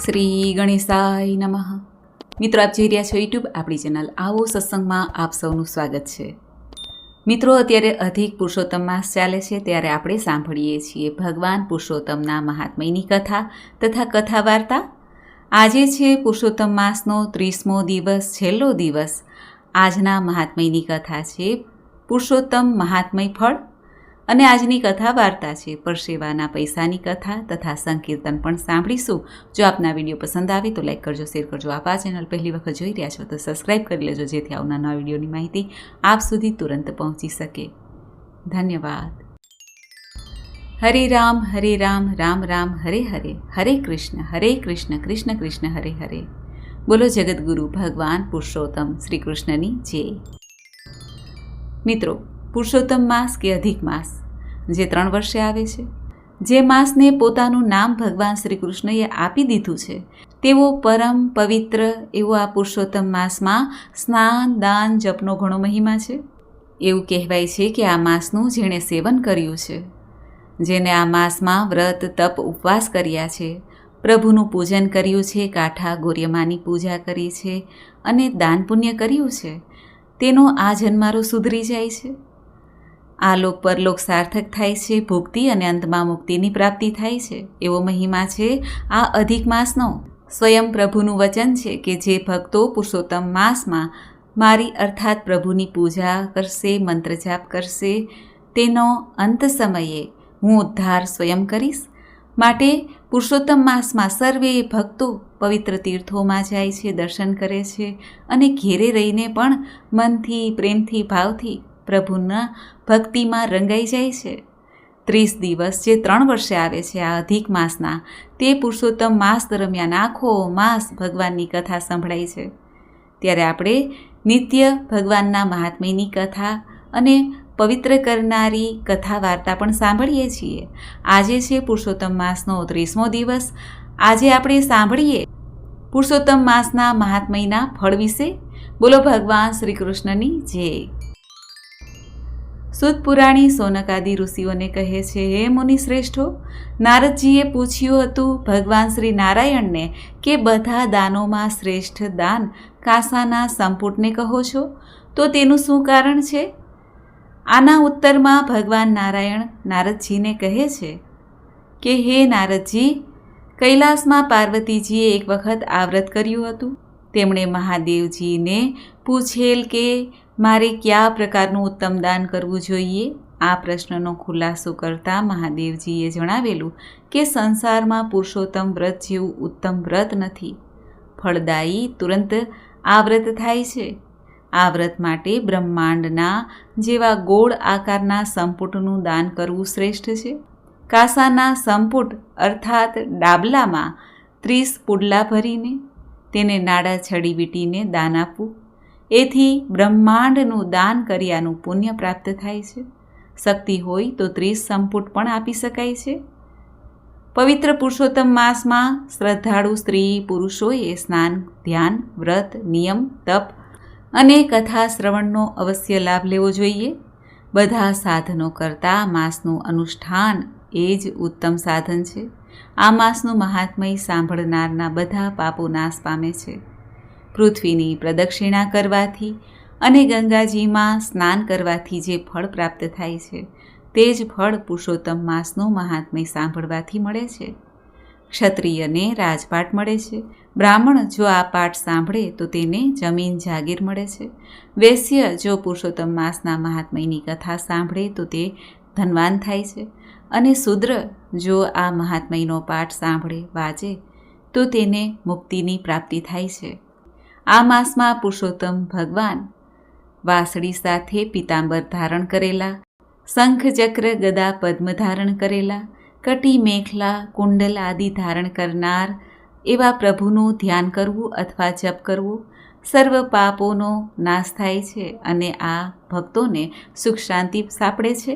શ્રી ગણેશાય નમઃ. મિત્રો, આપ જોઈ રહ્યા છો યુટ્યુબ આપણી ચેનલ આવો સત્સંગમાં આપ સૌનું સ્વાગત છે. મિત્રો, અત્યારે અધિક પુરુષોત્તમ માસ ચાલે છે, ત્યારે આપણે સાંભળીએ છીએ ભગવાન પુરુષોત્તમના મહાત્મ્યની કથા તથા કથા વાર્તા. આજે છે પુરુષોત્તમ માસનો 30મો દિવસ, છેલ્લો દિવસ. આજના મહાત્મ્યની કથા છે પુરુષોત્તમ મહાત્મ્ય ફળ, અને આજની કથા વાર્તા છે પરસેવાના પૈસાની કથા તથા સંકીર્તન પણ સાંભળીશું. જો આપના વિડીયો પસંદ આવે તો લાઈક કરજો, શેર કરજો. આપ આ ચેનલ પહેલી વખત જોઈ રહ્યા છો તો સબસ્ક્રાઈબ કરી લેજો, જેથી આવનારા વિડીયોની માહિતી આપ સુધી તુરંત પહોંચી શકે. ધન્યવાદ. હરે રામ, રામ રામ, હરે હરે, હરે કૃષ્ણ, કૃષ્ણ કૃષ્ણ, હરે હરે. બોલો જગતગુરુ ભગવાન પુરુષોત્તમ શ્રી કૃષ્ણની જય. મિત્રો, પુરુષોત્તમ માસ કે અધિક માસ જે 3 વર્ષે આવે છે, જે માસને પોતાનું નામ ભગવાન શ્રી કૃષ્ણએ આપી દીધું છે, તેવો પરમ પવિત્ર એવો આ પુરુષોત્તમ માસમાં સ્નાન, દાન, જપનો ઘણો મહિમા છે. એવું કહેવાય છે કે આ માસનું જેણે સેવન કર્યું છે, જેને આ માસમાં વ્રત, તપ, ઉપવાસ કર્યા છે, પ્રભુનું પૂજન કર્યું છે, કાંઠા ગોર્યમાની પૂજા કરી છે અને દાન પુણ્ય કર્યું છે, તેનો આ જન્મારો સુધરી જાય છે. આ લોક પરલોક સાર્થક થાય છે, ભુક્તિ અને અંતમાં મુક્તિની પ્રાપ્તિ થાય છે. એવો મહિમા છે આ અધિક માસનો. સ્વયં પ્રભુનું વચન છે કે જે ભક્તો પુરુષોત્તમ માસમાં મારી અર્થાત પ્રભુની પૂજા કરશે, મંત્ર જાપ કરશે, તેનો અંત સમયે હું ઉદ્ધાર સ્વયં કરીશ. માટે પુરુષોત્તમ માસમાં સર્વે ભક્તો પવિત્ર તીર્થોમાં જાય છે, દર્શન કરે છે અને ઘેરે રહીને પણ મનથી, પ્રેમથી, ભાવથી પ્રભુના ભક્તિમાં રંગાઈ જાય છે. 30 દિવસ જે 3 વર્ષે આવે છે આ અધિક માસના, તે પુરુષોત્તમ માસ દરમિયાન આખો માસ ભગવાનની કથા સંભળાય છે. ત્યારે આપણે નિત્ય ભગવાનના મહાત્મ્યની કથા અને પવિત્ર કરનારી કથા વાર્તા પણ સાંભળીએ છીએ. આજે છે પુરુષોત્તમ માસનો 30મો દિવસ. આજે આપણે સાંભળીએ પુરુષોત્તમ માસના મહાત્મ્યના ફળ વિશે. બોલો ભગવાન શ્રી કૃષ્ણની જય. સુત પુરાણી સોનકાદી ઋષિઓને કહે છે, હે મુનિ શ્રેષ્ઠો, નારદજીએ પૂછ્યું હતું ભગવાન શ્રી નારાયણને કે બધા દાનોમાં શ્રેષ્ઠ દાન કાંસાના સંપુટને કહો છો, તો તેનું શું કારણ છે? આના ઉત્તરમાં ભગવાન નારાયણ નારદજીને કહે છે કે હે નારદજી, કૈલાસમાં પાર્વતીજીએ એક વખત આ વ્રત કર્યું હતું. તેમણે મહાદેવજીને પૂછેલ કે મારે કયા પ્રકારનું ઉત્તમ દાન કરવું જોઈએ. આ પ્રશ્નનો ખુલાસો કરતાં મહાદેવજીએ જણાવેલું કે સંસારમાં પુરુષોત્તમ વ્રત જેવું ઉત્તમ વ્રત નથી. ફળદાયી તુરંત આ વ્રત થાય છે. આ વ્રત માટે બ્રહ્માંડના જેવા ગોળ આકારના સંપુટનું દાન કરવું શ્રેષ્ઠ છે. કાંસાના સંપુટ અર્થાત ડાબલામાં 30 પુડલા ભરીને તેને નાડા છડી વીંટીને દાન આપવું. એથી બ્રહ્માંડનું દાન કર્યાનું પુણ્ય પ્રાપ્ત થાય છે. શક્તિ હોય તો 30 સંપુટ પણ આપી શકાય છે. પવિત્ર પુરુષોત્તમ માસમાં શ્રદ્ધાળુ સ્ત્રી પુરુષોએ સ્નાન, ધ્યાન, વ્રત, નિયમ, તપ અને કથા શ્રવણનો અવશ્ય લાભ લેવો જોઈએ. બધા સાધનો કરતાં માસનું અનુષ્ઠાન એ જ ઉત્તમ સાધન છે. આ માસનું મહાત્મય સાંભળનારના બધા પાપો નાશ પામે છે. પૃથ્વીની પ્રદક્ષિણા કરવાથી અને ગંગાજીમાં સ્નાન કરવાથી જે ફળ પ્રાપ્ત થાય છે, તે જ ફળ પુરુષોત્તમ માસનું મહાત્મય સાંભળવાથી મળે છે. ક્ષત્રિયને રાજપાટ મળે છે. બ્રાહ્મણ જો આ પાઠ સાંભળે તો તેને જમીન જાગીર મળે છે. વૈશ્ય જો પુરુષોત્તમ માસના મહાત્મયની કથા સાંભળે તો તે ધનવાન થાય છે. અને શૂદ્ર જો આ મહાત્મયનો પાઠ સાંભળે, વાંચે તો તેને મુક્તિની પ્રાપ્તિ થાય છે. આ માસમાં પુરુષોત્તમ ભગવાન વાસળી સાથે પીતાંબર ધારણ કરેલા, શંખ, ચક્ર, ગદા, પદ્મ ધારણ કરેલા, કટી, મેખલા, કુંડલ આદિ ધારણ કરનાર એવા પ્રભુનું ધ્યાન કરવું અથવા જપ કરવું સર્વ પાપોનો નાશ થાય છે અને આ ભક્તોને સુખ શાંતિ સાંપડે છે.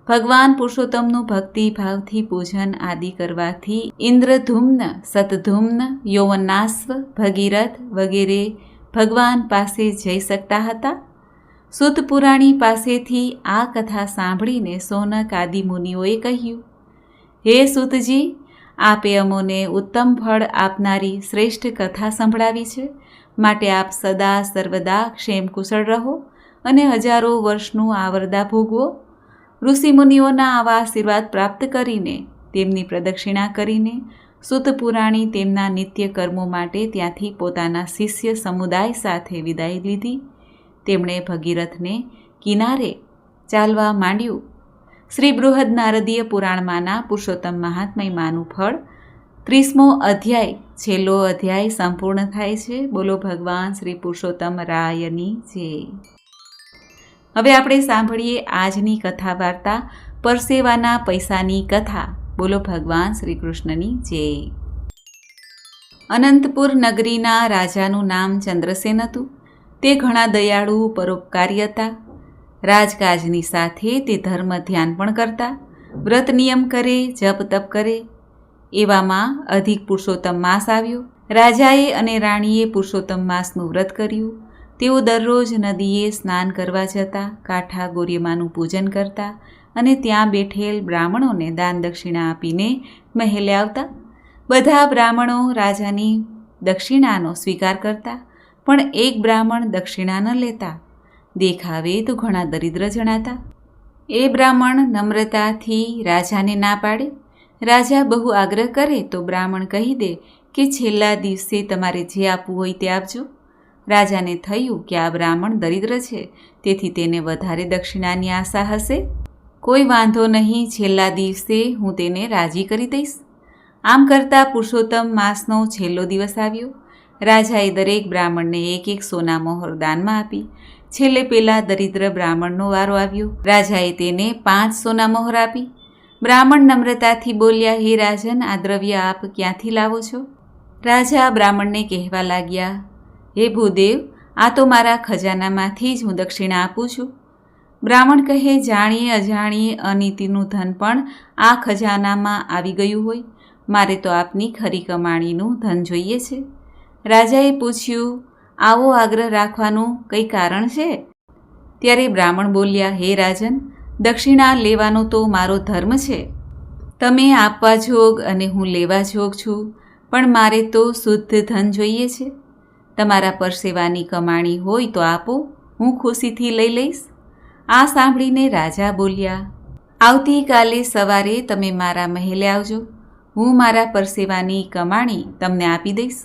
ભગવાન પુરુષોત્તમનું ભક્તિભાવથી પૂજન આદિ કરવાથી ઇન્દ્રધૂમ્ન, શતધૂમ્ન, યૌવનાશ્વ, ભગીરથ વગેરે ભગવાન પાસે જઈ શકતા હતા. સુત પુરાણી પાસેથી આ કથા સાંભળીને સોનક આદિ મુનિઓએ કહ્યું, હે સુતજી, આપે અમોને ઉત્તમ ફળ આપનારી શ્રેષ્ઠ કથા સંભળાવી છે, માટે આપ સદા સર્વદા ક્ષેમકુશળ રહો અને હજારો વર્ષનું આવરદા ભોગવો. ઋષિમુનિઓના આવા આશીર્વાદ પ્રાપ્ત કરીને, તેમની પ્રદક્ષિણા કરીને, સૂત પુરાણી તેમના નિત્ય કર્મો માટે ત્યાંથી પોતાના શિષ્ય સમુદાય સાથે વિદાય લીધી. તેમણે ભગીરથને કિનારે ચાલવા માંડ્યું. શ્રી બૃહદ નારદીય પુરાણમાંના પુરુષોત્તમ મહાત્મયમાંનું ફળ 30મો અધ્યાય, છેલ્લો અધ્યાય સંપૂર્ણ થાય છે. બોલો ભગવાન શ્રી પુરુષોત્તમ રાયની જય. હવે આપણે સાંભળીએ આજની કથા વાર્તા પરસેવાના પૈસાની કથા. બોલો ભગવાન શ્રી કૃષ્ણની જય. અનંતપુર નગરીના રાજાનું નામ ચંદ્રસેન હતું. તે ઘણા દયાળુ પરોપકારી હતા. રાજકાજની સાથે તે ધર્મ ધ્યાન પણ કરતા, વ્રત નિયમ કરે, જપ તપ કરે. એવામાં અધિક પુરુષોત્તમ માસ આવ્યો. રાજાએ અને રાણીએ પુરુષોત્તમ માસનું વ્રત કર્યું. તેઓ દરરોજ નદીએ સ્નાન કરવા જતા, કાંઠા ગોર્યમાનું પૂજન કરતા અને ત્યાં બેઠેલ બ્રાહ્મણોને દાન દક્ષિણા આપીને મહેલે આવતા. બધા બ્રાહ્મણો રાજાની દક્ષિણાનો સ્વીકાર કરતા, પણ એક બ્રાહ્મણ દક્ષિણા ન લેતા. દેખાવે તો ઘણા દરિદ્ર જણાતા. એ બ્રાહ્મણ નમ્રતાથી રાજાને ના પાડે. રાજા બહુ આગ્રહ કરે તો બ્રાહ્મણ કહી દે કે છેલ્લા દિવસે તમારે જે આપવું હોય તે આપજો. રાજાને થયું કે આ બ્રાહ્મણ દરિદ્ર છે, તેથી તેને વધારે દક્ષિણાની આશા હશે. કોઈ વાંધો નહીં, છેલ્લા દિવસે હું તેને રાજી કરી દઈશ. આમ કરતાં પુરુષોત્તમ માસનો છેલ્લો દિવસ આવ્યો. રાજાએ દરેક બ્રાહ્મણને એક એક સોના મોહર દાનમાં આપી. છેલ્લે પેલા દરિદ્ર બ્રાહ્મણનો વારો આવ્યો. રાજાએ તેને 5 સોના મોહર આપી. બ્રાહ્મણ નમ્રતાથી બોલ્યા, હે રાજન, આ દ્રવ્ય આપ ક્યાંથી લાવો છો? રાજા બ્રાહ્મણને કહેવા લાગ્યા, હે ભૂદેવ, આ તો મારા ખજાનામાંથી જ હું દક્ષિણા આપું છું. બ્રાહ્મણ કહે, જાણીએ અજાણીએ અનીતિનું ધન પણ આ ખજાનામાં આવી ગયું હોય. મારે તો આપની ખરી કમાણીનું ધન જોઈએ છે. રાજાએ પૂછ્યું, આવો આગ્રહ રાખવાનું કંઈ કારણ છે? ત્યારે બ્રાહ્મણ બોલ્યા, હે રાજન, દક્ષિણા લેવાનો તો મારો ધર્મ છે. તમે આપવા જોગ અને હું લેવા જોગ છું, પણ મારે તો શુદ્ધ ધન જોઈએ છે. તમારા પરસેવાની કમાણી હોય તો આપો, હું ખુશીથી લઈ લઈશ. આ સાંભળીને રાજા બોલ્યા, આવતીકાલે સવારે તમે મારા મહેલે આવજો. હું મારા પરસેવાની કમાણી તમને આપી દઈશ.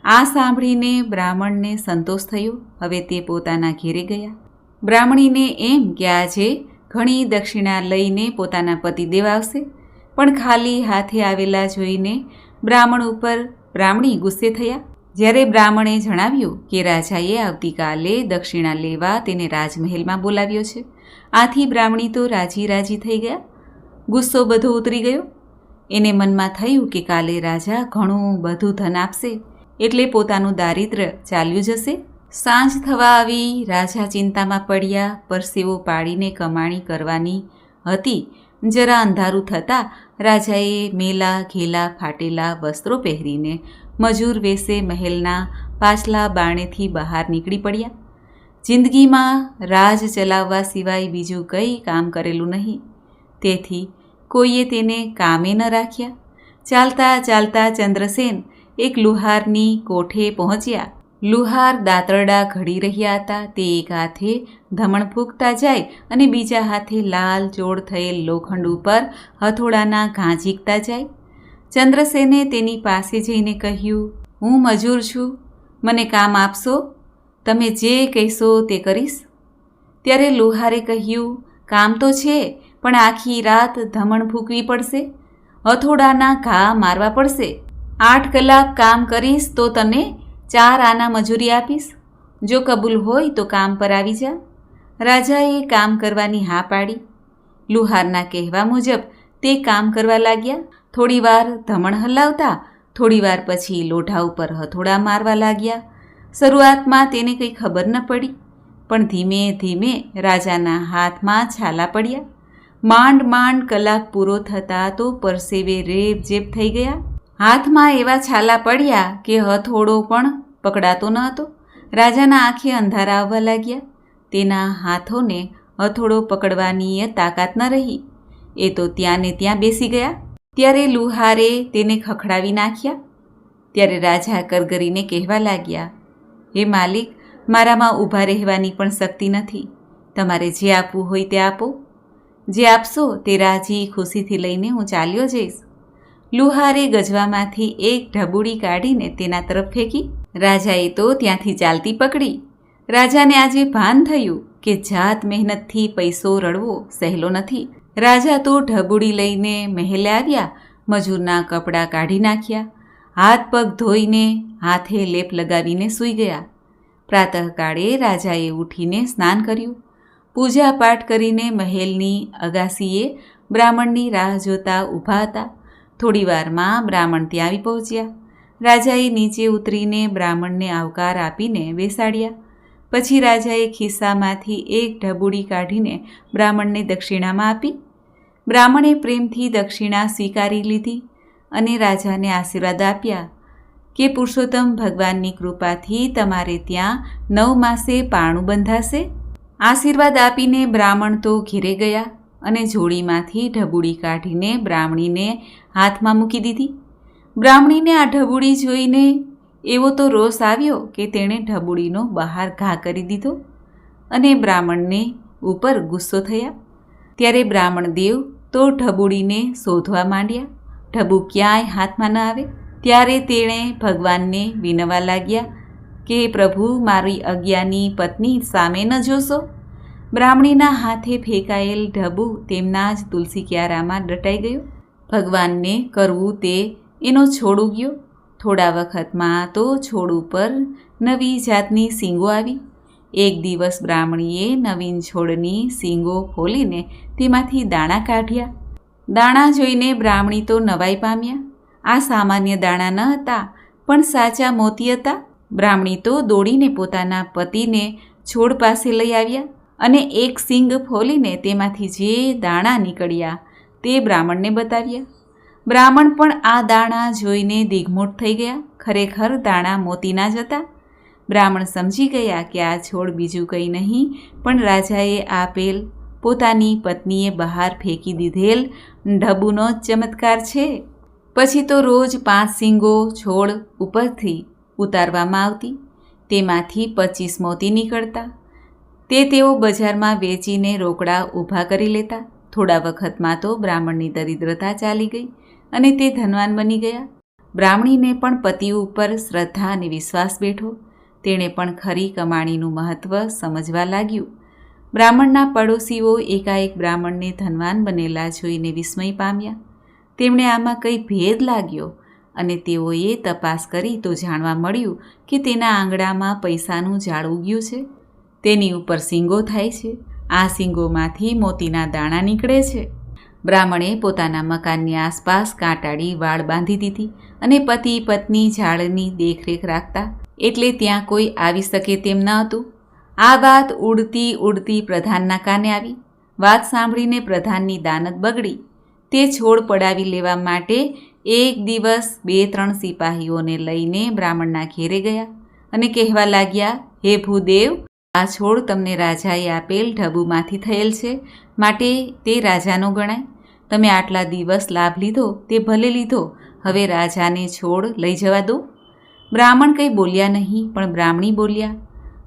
આ સાંભળીને બ્રાહ્મણને સંતોષ થયો. હવે તે પોતાના ઘેરે ગયા. બ્રાહ્મણીને એમ કે આજે ઘણી દક્ષિણા લઈને પોતાના પતિદેવ આવશે, પણ ખાલી હાથે આવેલા જોઈને બ્રાહ્મણ ઉપર બ્રાહ્મણી ગુસ્સે થયા. જ્યારે બ્રાહ્મણે જણાવ્યું કે રાજાએ આવતીકાલે દક્ષિણા લેવા તેને રાજમહેલમાં બોલાવ્યો છે, આથી બ્રાહ્મણી તો રાજી રાજી થઈ ગયા. ગુસ્સો બધો ઉતરી ગયો. એને મનમાં થયું કે કાલે રાજા ઘણું બધું ધન આપશે, એટલે પોતાનું દારિદ્ર્ય ચાલ્યું જશે. સાંજ થવા આવી. રાજા ચિંતામાં પડ્યા. પરસેવો પાડીને કમાણી કરવાની હતી. જરા અંધારું થતાં રાજાએ મેલા ઘેલા ફાટેલા વસ્ત્રો પહેરીને મજૂર વેશે મહેલના પાછલા બારણેથી બહાર નીકળી પડ્યા. જિંદગીમાં રાજ ચલાવવા સિવાય બીજું કંઈ કામ કરેલું નહીં, તેથી કોઈએ તેને કામે ન રાખ્યા. ચાલતા ચાલતા ચંદ્રસેન એક લુહારની કોઠે પહોંચ્યા. લુહાર દાંતરડા ઘડી રહ્યા હતા. તે એક હાથે ધમણ ફૂંકતા જાય અને બીજા હાથે લાલ ચોળ થયેલ લોખંડ ઉપર હથોડાના ઘા ઝીકતા જાય. ચંદ્રસેને તેની પાસે જઈને કહ્યું, હું મજૂર છું, મને કામ આપશો? તમે જે કહેશો તે કરીશ. ત્યારે લુહારે કહ્યું, કામ તો છે, પણ આખી રાત ધમણ ફૂંકવી પડશે, હથોડાના ઘા મારવા પડશે. 8 કલાક કામ કરીશ તો તને 4 આના મજૂરી આપીશ. જો કબૂલ હોય તો કામ પર આવી જા. રાજાએ કામ કરવાની હા પાડી. લુહારના કહેવા મુજબ તે કામ કરવા લાગ્યા. થોડીવાર ધમણ હલાવતા, થોડીવાર પછી લોઢા ઉપર હથોડા મારવા લાગ્યા. શરૂઆતમાં તેને કંઈ ખબર ન પડી, પણ ધીમે ધીમે રાજાના હાથમાં છાલા પડ્યા. માંડ માંડ કલાક પૂરો થતાં તો પરસેવે રેબઝેબ થઈ ગયા. હાથમાં એવા છાલા પડ્યા કે હથોડો પણ પકડાતો ન હતો. રાજાના આંખે અંધારા આવવા લાગ્યા. તેના હાથોને હથોડો પકડવાની તાકાત ન રહી. એ તો ત્યાં ને ત્યાં બેસી ગયા. ત્યારે લુહારે તેને ખખડાવી નાખ્યા. ત્યારે રાજા કરગરીને કહેવા લાગ્યા, હે માલિક, મારામાં ઊભા રહેવાની પણ શક્તિ નથી. તમારે જે આપવું હોય તે આપો. જે આપશો તે રાજી ખુશીથી લઈને હું ચાલ્યો જઈશ. લુહારે ગજવામાંથી એક ઢબુડી કાઢીને તેના તરફ ફેંકી. રાજાએ તો ત્યાંથી ચાલતી પકડી. રાજાને આજે ભાન થયું કે જાત મહેનતથી પૈસો રળવો સહેલો નથી. રાજા તો ઢબુડી લઈને મહેલે આવ્યા, મજૂરના કપડાં કાઢી નાખ્યા, હાથ પગ ધોઈને હાથે લેપ લગાવીને સૂઈ ગયા. પ્રાતઃકાળે રાજાએ ઉઠીને સ્નાન કર્યું, પૂજાપાઠ કરીને મહેલની અગાસીએ બ્રાહ્મણની રાહ જોતા ઊભા હતા. થોડી વારમાં બ્રાહ્મણ ત્યાં આવી પહોંચ્યા. રાજાએ નીચે ઉતરીને બ્રાહ્મણને આવકાર આપીને બેસાડ્યા. પછી રાજાએ ખિસ્સામાંથી એક ઢબુડી કાઢીને બ્રાહ્મણને દક્ષિણામાં આપી. બ્રાહ્મણે પ્રેમથી દક્ષિણા સ્વીકારી લીધી અને રાજાને આશીર્વાદ આપ્યા કે પુરુષોત્તમ ભગવાનની કૃપાથી તમારે ત્યાં 9 માસે પારણું બંધાશે. આશીર્વાદ આપીને બ્રાહ્મણ તો ઘેરે ગયા અને જોડીમાંથી ઢબુડી કાઢીને બ્રાહ્મણીને હાથમાં મૂકી દીધી. બ્રાહ્મણીને આ ઢબુડી જોઈને એવો તો રોષ આવ્યો કે તેણે ઢબુડીનો બહાર ઘા કરી દીધો અને બ્રાહ્મણને ઉપર ગુસ્સો થયા. ત્યારે બ્રાહ્મણ દેવ તો ઢબુડીને શોધવા માંડ્યા. ઢબુ ક્યાંય હાથમાં ન આવે. ત્યારે તેણે ભગવાનને વિનવા લાગ્યા કે પ્રભુ, મારી અજ્ઞાની પત્ની સામે ન જોશો. બ્રાહ્મણીના હાથે ફેંકાયેલ ઢબુ તેમના જ તુલસી ક્યારામાં દટાઈ ગયો. ભગવાનને કરવું તે એનો છોડ ઉગ્યો. થોડા વખતમાં તો છોડ ઉપર નવી જાતની શીંગો આવી. એક દિવસ બ્રાહ્મણીએ નવીન છોડની શીંગો ખોલીને તેમાંથી દાણા કાઢ્યા. દાણા જોઈને બ્રાહ્મણી તો નવાઈ પામ્યા. આ સામાન્ય દાણા ન હતા, પણ સાચા મોતી હતા. બ્રાહ્મણી તો દોડીને પોતાના પતિને છોડ પાસે લઈ આવ્યા અને એક શીંગ ફોલીને તેમાંથી જે દાણા નીકળ્યા તે બ્રાહ્મણને બતાવ્યા. બ્રાહ્મણ પણ આ દાણા જોઈને દિગ્મૂઢ થઈ ગયા. ખરેખર દાણા મોતીના જ હતા. બ્રાહ્મણ સમજી ગયા કે આ છોડ બીજું કંઈ નહીં પણ રાજાએ આપેલ પોતાની પત્નીએ બહાર ફેંકી દીધેલ ઢબુનો જ ચમત્કાર છે. પછી તો રોજ 5 શીંગો છોડ ઉપરથી ઉતારવામાં આવતી. તેમાંથી 25 મોતી નીકળતા. તે તેઓ બજારમાં વેચીને રોકડા ઊભા કરી લેતા. થોડા વખતમાં તો બ્રાહ્મણની દરિદ્રતા ચાલી ગઈ અને તે ધનવાન બની ગયા. બ્રાહ્મણીને પણ પતિ ઉપર શ્રદ્ધા અને વિશ્વાસ બેઠો. તેણે પણ ખરી કમાણીનું મહત્ત્વ સમજવા લાગ્યું. બ્રાહ્મણના પડોશીઓ એકાએક બ્રાહ્મણને ધનવાન બનેલા જોઈને વિસ્મય પામ્યા. તેમણે આમાં કંઈ ભેદ લાગ્યો અને તેઓએ તપાસ કરી તો જાણવા મળ્યું કે તેના આંગણામાં પૈસાનું ઝાડ ઉગ્યું છે. તેની ઉપર શીંગો થાય છે. આ શીંગોમાંથી મોતીના દાણા નીકળે છે. બ્રાહ્મણે પોતાના મકાનની આસપાસ કાંટાળી વાડ બાંધી દીધી અને પતિ પત્ની ઝાડની દેખરેખ રાખતા, એટલે ત્યાં કોઈ આવી શકે તેમ ન હતું. આ વાત ઉડતી ઉડતી પ્રધાનના કાને આવી. વાત સાંભળીને પ્રધાનની દાનત બગડી. તે છોડ પડાવી લેવા માટે એક દિવસ 2-3 સિપાહીઓને લઈને બ્રાહ્મણના ઘેરે ગયા અને કહેવા લાગ્યા, હે ભૂદેવ, આ છોડ તમને રાજાએ આપેલ ઢબુમાંથી થયેલ છે, માટે તે રાજાનો ગણાય. તમે આટલા દિવસ લાભ લીધો તે ભલે લીધો, હવે રાજાને છોડ લઈ જવા દો. બ્રાહ્મણ કંઈ બોલ્યા નહીં, પણ બ્રાહ્મણી બોલ્યા,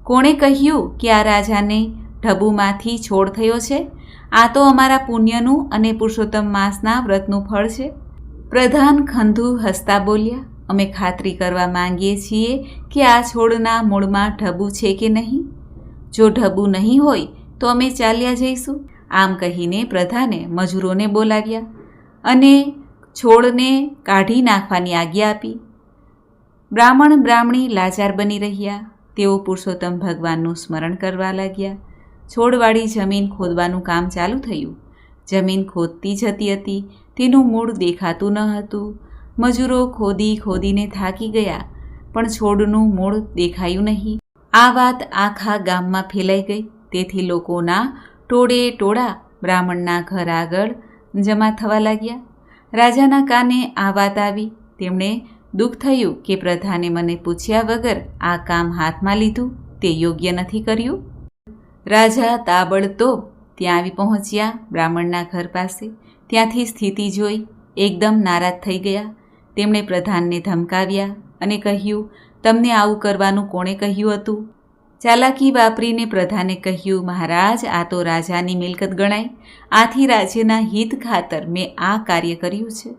કોણે કહ્યું કે આ રાજાને ઢબુમાંથી છોડ થયો છે? આ તો અમારા પુણ્યનું અને પુરુષોત્તમ માસના વ્રતનું ફળ છે. પ્રધાન ખંધુ હસતા બોલ્યા, અમે ખાતરી કરવા માંગીએ છીએ કે આ છોડના મૂળમાં ઢબુ છે કે નહીં. જો ઢબુ નહીં હોય તો અમે ચાલ્યા જઈશું. આમ કહીને પ્રધાને મજૂરોને બોલાવ્યા અને છોડને કાઢી નાખવાની આજ્ઞા આપી. બ્રાહ્મણ બ્રાહ્મણી લાચાર બની રહ્યા. તેઓ પુરુષોત્તમ ભગવાનનું સ્મરણ કરવા લાગ્યા. છોડવાળી જમીન ખોદવાનું કામ ચાલુ થયું. જમીન ખોદતી જતી હતી. તેનું મૂળ દેખાતું ન હતું. મજૂરો ખોદી ખોદીને થાકી ગયા, પણ છોડનું મૂળ દેખાયું નહીં. આ વાત આખા ગામમાં ફેલાઈ ગઈ. તેથી લોકોના ટોળે ટોળા બ્રાહ્મણના ઘર આગળ જમા થવા લાગ્યા. રાજાના કાને આ વાત આવી. તેમણે દુઃખ થયું કે પ્રધાને મને પૂછ્યા વગર આ કામ હાથમાં લીધું, તે યોગ્ય નથી કર્યું. રાજા તાબડતોબ ત્યાં આવી પહોંચ્યા બ્રાહ્મણના ઘર પાસે. ત્યાંથી સ્થિતિ જોઈ એકદમ નારાજ થઈ ગયા. તેમણે પ્રધાનને ધમકાવ્યા અને કહ્યું, તમને આવું કરવાનું કોણે કહ્યું હતું? ચાલાકી વાપરીને પ્રધાને કહ્યું, મહારાજ, આ તો રાજાની મિલકત ગણાય. આથી રાજ્યના હિત ખાતર મેં આ કાર્ય કર્યું છે.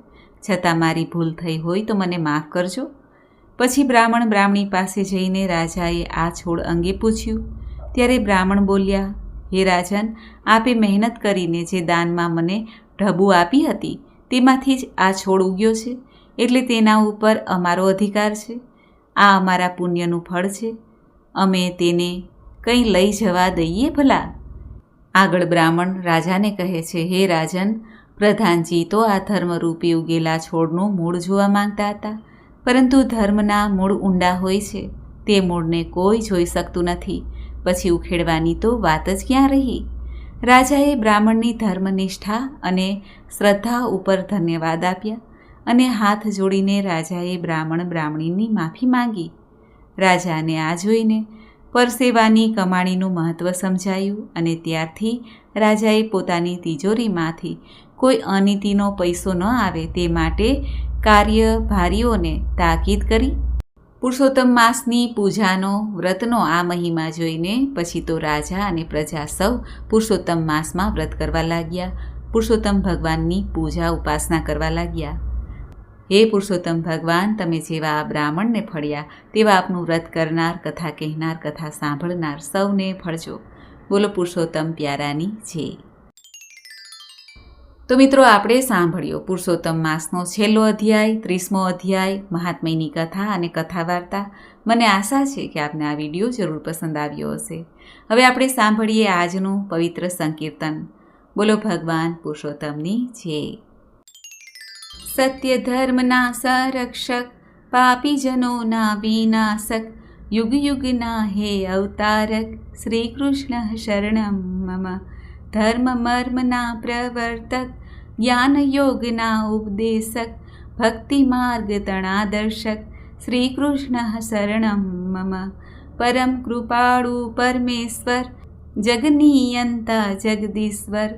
છતાં મારી ભૂલ થઈ હોય તો મને માફ કરજો. પછી બ્રાહ્મણ બ્રાહ્મણી પાસે જઈને રાજાએ આ છોડ અંગે પૂછ્યું. ત્યારે બ્રાહ્મણ બોલ્યા, હે રાજન, આપે મહેનત કરીને જે દાનમાં મને ઢબુ આપી હતી તેમાંથી જ આ છોડ ઉગ્યો છે, એટલે તેના ઉપર અમારો અધિકાર છે. આ અમારા પુણ્યનું ફળ છે. અમે તેને કંઈ લઈ જવા દઈએ ભલા? આગળ બ્રાહ્મણ રાજાને કહે છે, હે રાજન, પ્રધાનજી તો આ ધર્મરૂપી ઉગેલા છોડનું મૂળ જોવા માંગતા હતા, પરંતુ ધર્મના મૂળ ઊંડા હોય છે. તે મૂળને કોઈ જોઈ શકતું નથી. પછી ઉખેડવાની તો વાત જ ક્યાં રહી? રાજાએ બ્રાહ્મણની ધર્મનિષ્ઠા અને શ્રદ્ધા ઉપર ધન્યવાદ આપ્યા અને હાથ જોડીને રાજાએ બ્રાહ્મણ બ્રાહ્મણીની માફી માંગી. રાજાને આ જોઈને પરસેવાની કમાણીનું મહત્ત્વ સમજાયું અને ત્યારથી રાજાએ પોતાની તિજોરીમાંથી કોઈ અનીતિનો પૈસો ન આવે તે માટે કાર્યભારીઓને તાકીદ કરી. પુરુષોત્તમ માસની પૂજાનો વ્રતનો આ મહિમા જોઈને પછી તો રાજા અને પ્રજા સૌ પુરુષોત્તમ માસમાં વ્રત કરવા લાગ્યા. પુરુષોત્તમ ભગવાનની પૂજા ઉપાસના કરવા લાગ્યા. હે પુરુષોત્તમ ભગવાન, તમે જેવા આ બ્રાહ્મણને ફળ્યા તેવા આપનું વ્રત કરનાર, કથા કહેનાર, કથા સાંભળનાર સૌને ફળજો. બોલો પુરુષોત્તમ પ્યારાની જય. તો મિત્રો, આપણે સાંભળ્યો પુરુષોત્તમ માસનો છેલ્લો અધ્યાય, 30મો અધ્યાય, મહાત્મયની કથા અને કથા વાર્તા. મને આશા છે કે આપને આ વિડીયો જરૂર પસંદ આવ્યો હશે. હવે આપણે સાંભળીએ આજનું પવિત્ર સંકીર્તન. બોલો ભગવાન પુરુષોત્તમની જય. સત્ય ધર્મના સંરક્ષક, પાપીજનોના વિનાશક, યુગ યુગના હે અવતારક, શ્રી કૃષ્ણ શરણમ મમ. ધર્મ મર્મના પ્રવર્તક, જ્ઞાન યોગના ઉપદેશક, ભક્તિ માર્ગ તણાદર્શક, શ્રી કૃષ્ણ શરણમ મમ. પરમ કૃપાળુ પરમેશ્વર, જગનિયંતા જગદીશ્વર,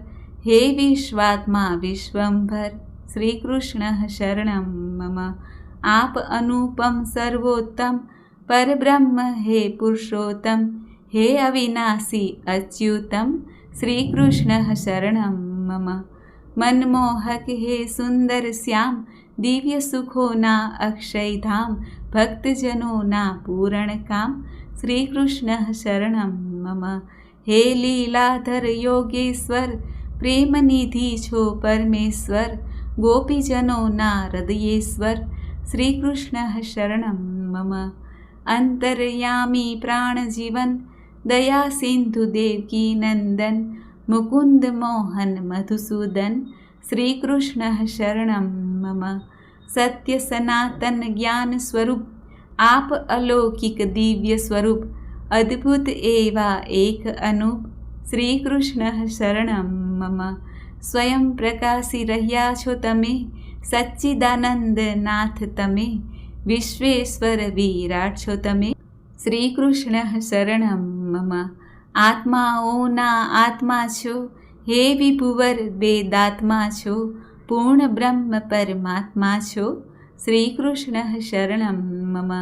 હે વિશ્વાત્મા વિશ્વંભર, શ્રી કૃષ્ણ શરણમ મમ. આપ અનુપમ સર્વોત્તમ, પરબ્રહ્મ હે પુરુષોત્તમ, હે અવિનાશી અચ્યુતમ, શ્રી કૃષ્ણ શરણમ મમ. મનમોહક હે સુંદર શ્યામ, દિવ્ય સુખોના અક્ષયધામ, ભક્તજનોના પૂરણ કામ, શ્રી કૃષ્ણ શરણમ મમ. હે લીલાધર યોગેશ્વર, પ્રેમનિધિ છો પરમેશ્વર, ગોપીજનોના હૃદયેશ્વર, શ્રી કૃષ્ણ શરણમ મમ. અંતર્યામી પ્રાણજીવન, દયા સિંધુ દેવકી નંદન, મુકુંદ મોહન મધુસૂદન, શ્રી કૃષ્ણ શરણમ મમ. સત્ય સનાતન જ્ઞાન સ્વરૂપ, આપ અલૌકિક દિવ્ય સ્વરૂપ, અદ્ભુત એવા એક અનુપ, શ્રી કૃષ્ણ શરણમ મમ. સ્વયં પ્રકાશી રહ્યા છો તમે, સચ્ચિદાનંદ નાથ તમે, વિશ્વેશ્વર વિરાટ છો તમે, શ્રી કૃષ્ણ શરણમ મમ. આત્માઓના આત્મા છો, હે વિભુવર વેદાત્મા છો, પૂર્ણ બ્રહ્મ પરમાત્મા છો, શ્રી કૃષ્ણ શરણમ મમ.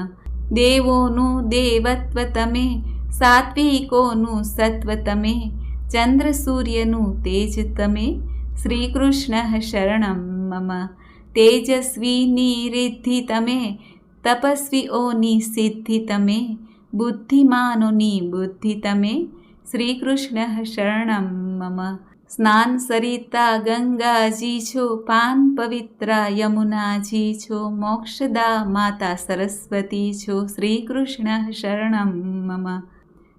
દેવોનું દેવત્વ તમે, સાત્વિકોનું સત્વ તમે, ચંદ્ર સૂર્યનું તેજ તમે, શ્રી કૃષ્ણ શરણમ મમ. તેજસ્વીની રિદ્ધિ તમે, તપસ્વીઓની સિદ્ધિ તમે, બુદ્ધિમાનોની બુદ્ધિ તમે, શ્રી કૃષ્ણ શરણમ મમ. સ્નાન સરિતા ગંગાજી છો, પાન પવિત્રા યમુનાજી છો, મોક્ષદા માતા સરસ્વતી છો, શ્રી કૃષ્ણ શરણમ મમ.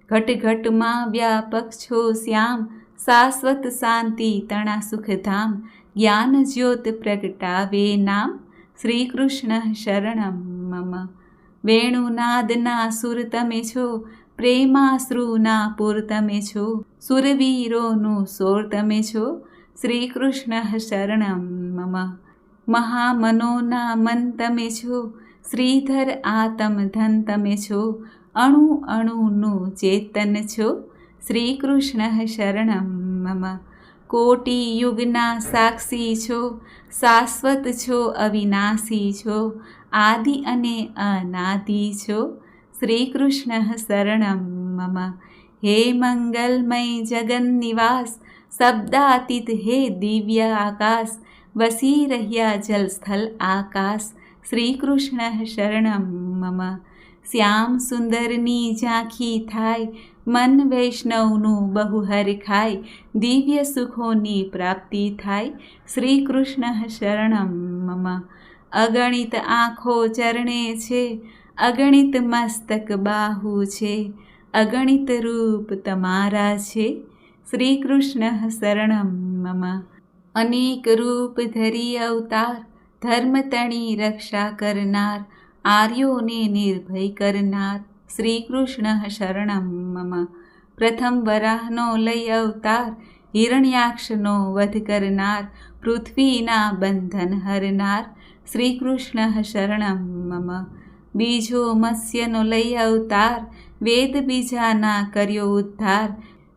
ઘટ ઘટમાં વ્યાપક છો શ્યામ, શાશ્વત શાંતિ તણા સુખધામ, જ્ઞાન જ્યોત પ્રગટાવે નામ, શ્રી કૃષ્ણ શરણમ મમ. વેણુનાદના સુર તમે છો, પ્રેમાશ્રુના પૂર તમે છો, સુરવીરોનું સોર તમે છો, શ્રી કૃષ્ણ શરણમ મમ. મહામનોના મન તમે છો, શ્રીધર આતમ ધન તમે છો, અણુ અણુનું ચેતન છો, શ્રી કૃષ્ણ શરણમ મમ. કોટી યુગના સાક્ષી છો, શાશ્વત છો, અવિનાશી છો, આદિ અને અનાદિ છો. શ્રી કૃષ્ણ શરણમ મમ. હે મંગલમય જગન્નિવાસ, શબ્દાતીત હે દિવ્ય આકાશ, વસી રહ્યા જલ સ્થલ આકાશ. શ્રી કૃષ્ણ શરણમ મમ. શ્યામ સુંદરની ઝાંખી થાય, મન વૈષ્ણવનું બહુ હરખાય, દિવ્ય સુખોની પ્રાપ્તિ થાય. શ્રી કૃષ્ણ શરણમ મમ. અગણિત આંખો ચરણે છે, અગણિત મસ્તક બાહુ છે, અગણિત રૂપ તમારા છે. શ્રી કૃષ્ણ શરણમ મમ. અનેક રૂપ ધરી અવતાર, ધર્મ તણી રક્ષા કરનાર, આર્યોને નિર્ભય કરનાર. શ્રી કૃષ્ણ શરણમ મમ. પ્રથમ વરાહનો લઈ અવતાર, હિરણ્યાક્ષનો વધ કરનાર, પૃથ્વીના બંધન હરનાર. શ્રી કૃષ્ણ શરણમ મમ. બીજો મત્સ્યનો લઈ અવતાર, વેદ બીજાના કર્યો ઉદ્ધાર,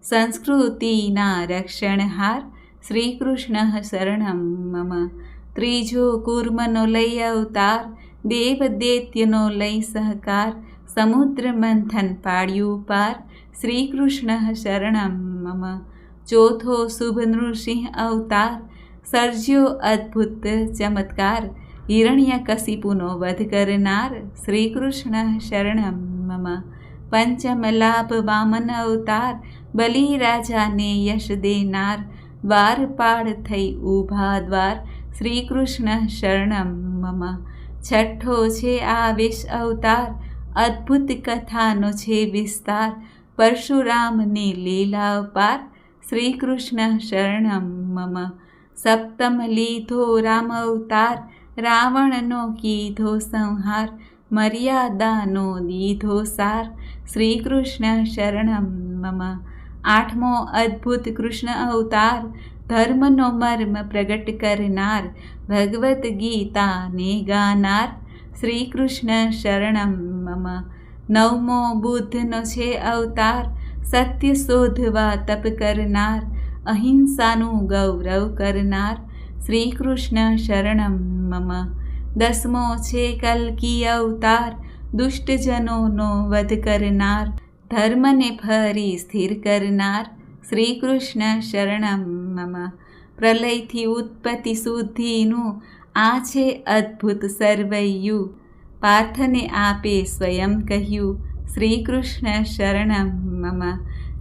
સંસ્કૃતિના રક્ષણહાર. શ્રી કૃષ્ણ શરણમ મમ. ત્રીજો કૂર્મનો લઈ અવતાર, દેવ દૈત્યનો લઈ સહકાર, સમુદ્ર મંથન પાડ્યું પાર. શ્રી કૃષ્ણ શરણમ મમ. ચોથો શુભ નૃસિંહ અવતાર, સર્જ્યો અદ્ભુત ચમત્કાર, હિરણ્યકશિપુનો વધ કરનાર. શ્રી કૃષ્ણ શરણમ મમ. પંચમ લાભ વામન અવતાર, બલિ રાજાને યશ દેનાર, દ્વારપાળ થઈ ઊભા દ્વાર. શ્રી કૃષ્ણ શરણમ મમ. છઠ્ઠો છે આવેશ અવતાર, અદ્ભુત કથાનો છે વિસ્તાર, પરશુરામની લીલા પાર. શ્રી કૃષ્ણ શરણમ મમ. સપ્તમ લીધો રામ અવતાર, રાવણનો કીધો સંહાર, મર્યાદાનો દીધો સાર. શ્રી કૃષ્ણ શરણમ મમ. આઠમો અદ્ભુત કૃષ્ણ અવતાર, ધર્મનો મર્મ પ્રગટ કરનાર, ભગવદ્ ગીતાને ગાનાર. શ્રી કૃષ્ણ શરણમ મમ. નવમો બુદ્ધનો છે અવતાર, સત્ય શોધવા તપ કરનાર, અહિંસાનું ગૌરવ કરનાર. શ્રી કૃષ્ણ શરણમ મમ. દસમો છે કલ્કી અવતાર, દુષ્ટજનોનો વધ કરનાર, ધર્મને ફરી સ્થિર કરનાર. શ્રી કૃષ્ણ શરણમ મમ. પ્રલયથી ઉત્પત્તિ સુધીનું આ છે અદ્ભુત સર્વૈયું, પાર્થને આપે સ્વયં કહ્યું. શ્રી કૃષ્ણ શરણમ મમ.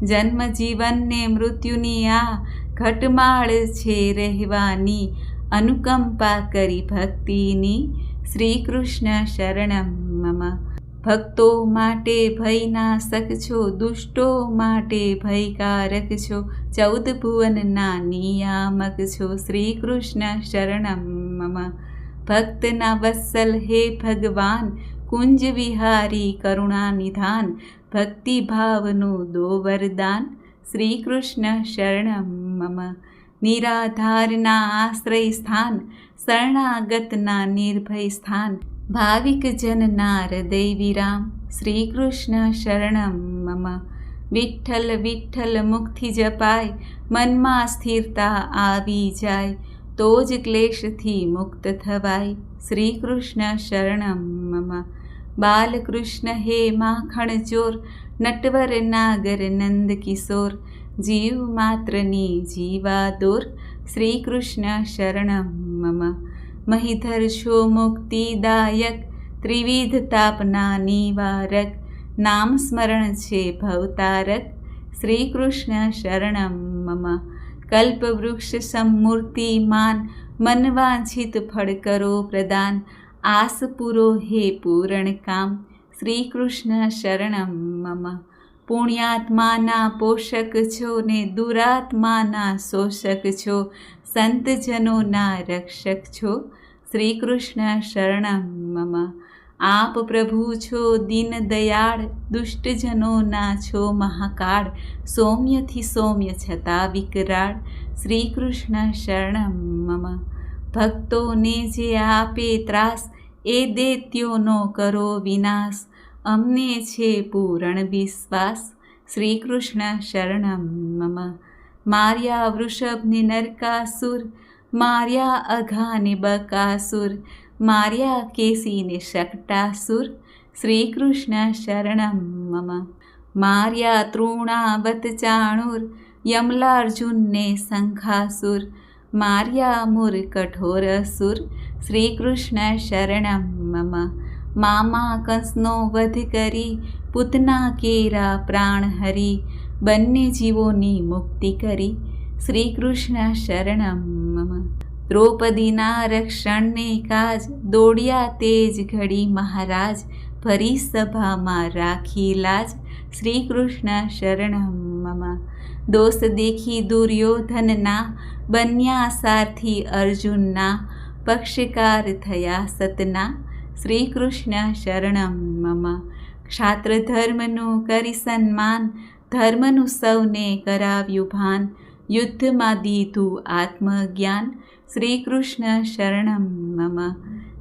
જન્મ જીવનને મૃત્યુની આ ઘટમાળ છે રહેવાની, અનુકંપા કરી ભક્તિની. શ્રી કૃષ્ણ શરણમ મમ. ભક્તો માટે ભયનાશક છો, દુષ્ટો માટે ભયકારક છો, 14 ભુવનના નિયામક છો. શ્રી કૃષ્ણ શરણમ મમ. ભક્તના વત્સલ હે ભગવાન, કુંજ વિહારી કરુણા નિધાન, ભક્તિભાવનું દો વરદાન. શ્રી કૃષ્ણ શરણમ મમ. નિરાધારના આશ્રય સ્થાન, શરણાગતના નિર્ભય સ્થાન, ભાવિક જનના હૃદય વિરામ. શ્રી કૃષ્ણ શરણમ મમ. વિઠ્ઠલ વિઠ્ઠલ મુખથી જપાય, મનમાં સ્થિરતા આવી જાય, તો જ ક્લેશથી મુક્ત થવાય. શ્રી કૃષ્ણ શરણમ મમ. બાલકૃષ્ણ હે માખણ ચોર, નટવર નાગર નંદ કિશોર, જીવ માત્રની જીવા દોર. શ્રી કૃષ્ણ શરણમ મમ. મહિધર છો મુક્તિદાયક, ત્રિવિધ તાપના નિવારક, નામ સ્મરણ છે ભવતારક. શ્રી કૃષ્ણ શરણમ મમ. કલ્પવૃક્ષ સમૂર્તિમાન, મનવાંછિત ફળ કરો પ્રદાન, આસ પૂરો હે પૂરણ કામ. શ્રી કૃષ્ણ શરણમ મમ. પુણ્યાત્માના પોષક છો ને દુરાત્માના શોષક છો, સંતજનોના રક્ષક છો. શ્રી કૃષ્ણ શરણમ મમ. આપ પ્રભુ છો દીન દયાળ, દુષ્ટજનોના છો મહાકાળ, સૌમ્યથી સૌમ્ય છતાં વિકરાળ. શ્રી કૃષ્ણ શરણમ મમ. ભક્તોને જે આપે ત્રાસ, એ દૈત્યોનો કરો વિનાશ, અમને છે પૂરણ વિશ્વાસ. શ્રી કૃષ્ણ શરણમ મમ. માર્યા વૃષભને નરકાસુર, માર્યા અઘાને બકાસુર, માર્યા કેસીને શકટાસુર, શ્રી કૃષ્ણ શરણમ મમ. માર્યા તૃણાવત ચાણુર, યમલાર્જુનને શંખાસુર, માર્યા મુર કઠોર અસુર, શ્રી કૃષ્ણ શરણમ મમ. મામા કંસનો વધ કરી, પૂતના કેરા પ્રાણ હરી, બંને જીવોની મુક્તિ કરી, શ્રી કૃષ્ણ શરણમ મમ. દ્રૌપદીના રક્ષણને કાજ, દોડ્યા તેજ ઘડી મહારાજ, ભરી સભામાં રાખી લાજ, શ્રી કૃષ્ણ શરણમ મમ. દોષ દેખી દુર્યોધનના, બન્યા સારથી અર્જુનના, પક્ષકાર થયા સતના, શ્રી કૃષ્ણ શરણમ મમ. ક્ષાત્ર ધર્મનું કરી સન્માન, ધર્મનું સૌને કરાવ્યું ભાન, યુદ્ધમાં દીધું આત્મજ્ઞાન, શ્રી કૃષ્ણ શરણમ મમ.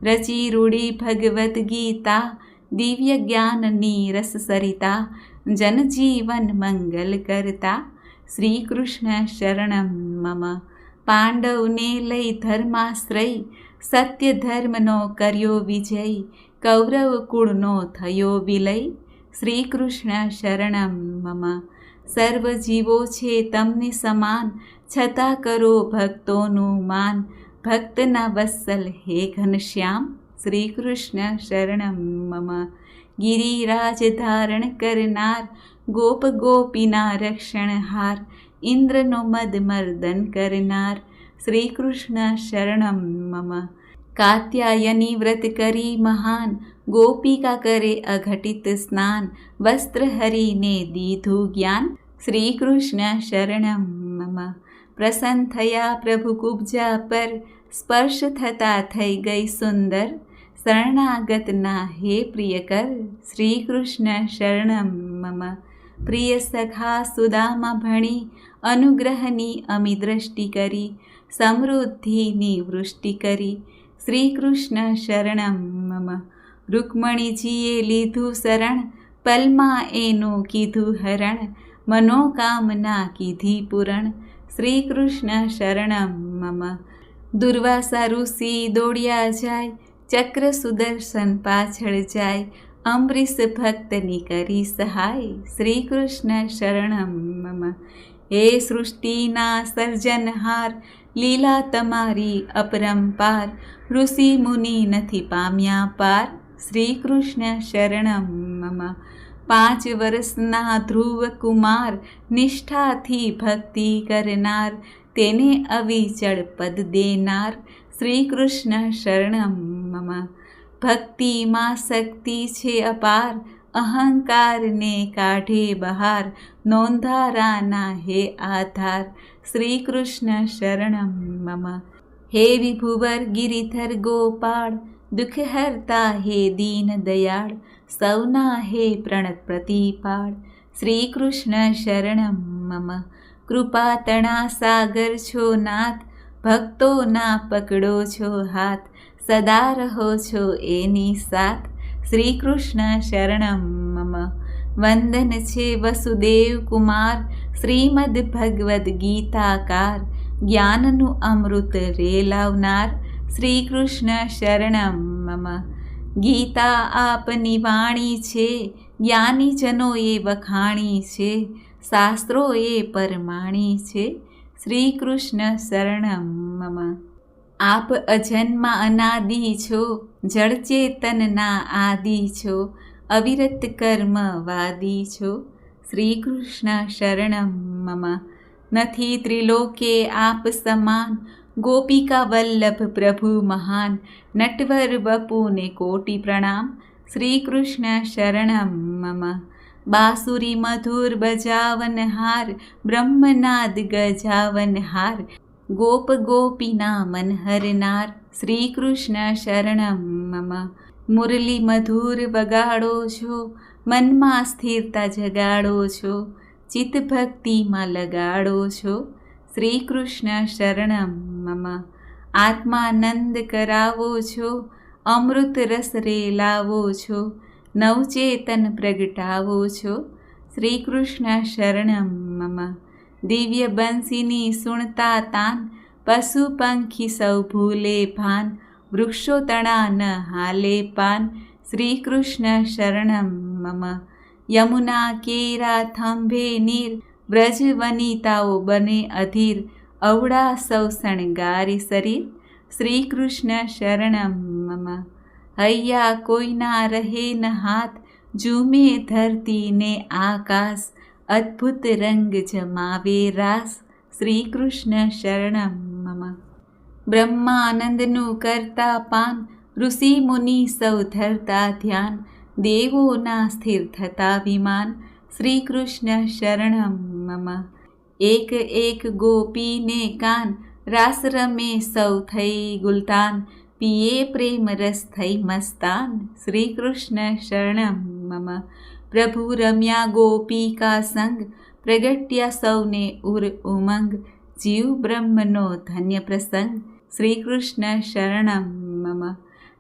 રચી રૂડી ભગવદ્ ગીતા, દિવ્ય જ્ઞાનની રસ સરિતા, જનજીવન મંગલ કરતા, શ્રી કૃષ્ણ શરણમ મમ. પાંડવને લઈ ધર્માશ્રય, સત્ય ધર્મનો કર્યો વિજય, કૌરવ કુળનો થયો વિલય, શ્રી કૃષ્ણ શરણમ મમ. સર્વ જીવો છે તમને સમાન, છતાં કરો ભક્તોનું માન, ભક્તના વત્સલ હે ઘનશ્યામ, શ્રી કૃષ્ણ શરણમ મમ. ગિરિરાજ ધારણ કરનાર, ગોપ ગોપીના રક્ષણહાર, ઇન્દ્રનો મદ મર્દન કરનાર, શ્રી કૃષ્ણ શરણમ મમ. કાત્યાયની વ્રત કરી મહાન, ગોપિકા કરે અઘટિત સ્નાન, વસ્ત્ર હરીને દીધું જ્ઞાન, શ્રી કૃષ્ણ શરણમ મમ. પ્રસન્ન થયા પ્રભુ કુબ્જા પર, સ્પર્શ થતાં થઈ ગઈ સુંદર, શરણાગતના હે પ્રિયકર, શ્રી કૃષ્ણ શરણમ મમ. પ્રિય સખા સુદામા ભણી, અનુગ્રહની અમી દ્રષ્ટિ કરી, સમૃદ્ધિની વૃષ્ટિ કરી, શ્રી કૃષ્ણ શરણમ મમ. રૂકમણીજીએ લીધું શરણ, પલમાં એનું કીધું હરણ, મનોકામના કીધી પૂરણ, શ્રી કૃષ્ણ શરણમ મમ. દુર્વાસા ઋષિ દોડ્યા જાય, ચક્ર સુદર્શન પાછળ જાય, અંબરીશ ભક્તની કરી સહાય, શ્રી કૃષ્ણ શરણમ મમ. હે સૃષ્ટિના સર્જનહાર, લીલા તમારી અપરંપાર, ઋષિ મુનિ નથી પામ્યા પાર, શ્રી કૃષ્ણ શરણમ મમ. 5 વર્ષના ધ્રુવ કુમાર, નિષ્ઠાથી ભક્તિ કરનાર, તેને અવિચળ પદ દેનાર, શ્રી કૃષ્ણ શરણમ મમ. ભક્તિમાં શક્તિ છે અપાર, અહંકારને કાઢે બહાર, નોંધારાના હે આધાર, શ્રી કૃષ્ણ શરણમ મમ. હે વિભુવર ગિરિધર ગોપાળ, દુઃખ હરતા હે દીન દયાળ, સૌના હે પ્રણત પ્રતિપાળ, શ્રી કૃષ્ણ શરણમ મમ. કૃપા તણા સાગર છો નાથ, ભક્તોના પકડો છો હાથ, સદા રહો છો એની સાથ, શ્રી કૃષ્ણ શરણમ મમ. વંદન છે વસુદેવ કુમાર, શ્રીમદ ભગવદ્ ગીતાકાર, જ્ઞાનનું અમૃત રેલાવનાર, શ્રી કૃષ્ણ શરણમ મમ. ગીતા આપની વાણી છે, જ્ઞાનીજનોએ વખાણી છે, શાસ્ત્રોએ પરમાણી છે, શ્રી કૃષ્ણ શરણમ મમ. આપ અજન્મા અનાદિ છો, જળ ચેતનના આદિ છો, અવિરત કર્મવાદી છો, શ્રી કૃષ્ણ શરણમ મમ. નથી ત્રિલોકે આપ સમાન, ગોપિકા વલ્લભ પ્રભુ મહાન, નટવર વપુને કોટિ પ્રણામ, શ્રી કૃષ્ણ શરણમ મમ. બાંસુરી મધુર બજાવનહાર, બ્રહ્મનાદ ગજાવનહાર, ગોપ ગોપીના મન હરનાર, શ્રી કૃષ્ણ શરણમ મમ. મુરલી મધુર વગાડો છો, મનમાં સ્થિરતા જગાડો છો, ચિત્ત ભક્તિમાં લગાડો છો, શ્રી કૃષ્ણ શરણમ મમ. આત્માનંદ કરાવો છો, અમૃત રસ રેલાવો છો, નવચેતન પ્રગટાવો છો, શ્રી કૃષ્ણ શરણમ મમ. દિવ્ય બંસીની સુણતા તાન, પશુ પંખી સૌ ભૂલે ભાન, વૃક્ષો તણા ન હાલે પાન, શ્રી કૃષ્ણ શરણમ મમ. યમુના કેરા થંભે નીર, વ્રજ વનિતાઓ બને અધીર, અવળા સૌ શણગારી શરીર, શ્રી કૃષ્ણ શરણમ મમ. હૈયા કોઈના રહે ન હાથ, ઝૂમે ધરતી ને આકાશ, અદ્ભુત રંગ જમાવે રાસ, શ્રી કૃષ્ણ શરણમ મમ. બ્રહ્માનંદનું કરતા પાન, ઋષિ મુનિ સૌ ધરતા ધ્યાન, દેવોના સ્થિર થતા વિમાન, શ્રી કૃષ્ણ શરણમ મમ. એક એક ગોપીને કાન, રાસ રમે સૌ થઈ ગુલતાન, પીએ પ્રેમ રસ થઈ મસ્તાન, શ્રી કૃષ્ણ શરણમ મમ. પ્રભુ રમ્યા ગોપિકા સંગ, પ્રગટ્યા સૌને ઉર ઉમંગ, જીવ બ્રહ્મનો ધન્ય પ્રસંગ, શ્રી કૃષ્ણ શરણમ મમ.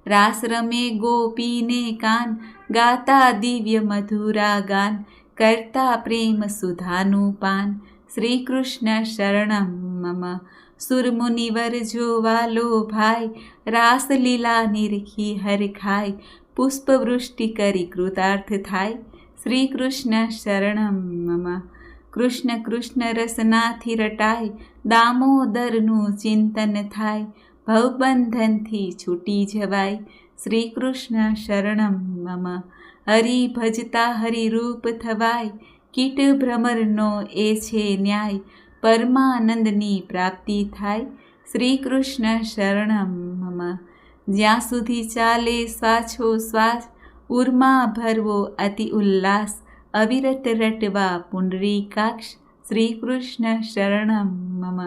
રાસ રમે ગોપીને કાન, ગાતા દિવ્ય મધુરા ગાન, કરતા પ્રેમ સુધાનું પાન, શ્રી કૃષ્ણ શરણમ મમ. સુરમુનિવર જોવાલો ભાઈ, રાસલીલા નિરખી હરખાય, પુષ્પવૃષ્ટિ કરી કૃતાર્થ થાય, શ્રી કૃષ્ણ શરણમ મમ. કૃષ્ણ કૃષ્ણ રસનાથી રટાય, દામોદરનું ચિંતન થાય, ભવબંધનથી છૂટી જવાય, શ્રી કૃષ્ણ શરણમ મમ. હરિ ભજતા હરિરૂપ થવાય, કીટ ભ્રમરનો એ છે ન્યાય, પરમાનંદની પ્રાપ્તિ થાય, શ્રી કૃષ્ણ શરણમ મમ. જ્યાં સુધી ચાલે શ્વાસો શ્વાસ, ઉર્મા ભરવો અતિ ઉલ્લાસ, અવિરત રટવા પુંડરીકાક્ષ, શ્રી કૃષ્ણ શરણમ મમ.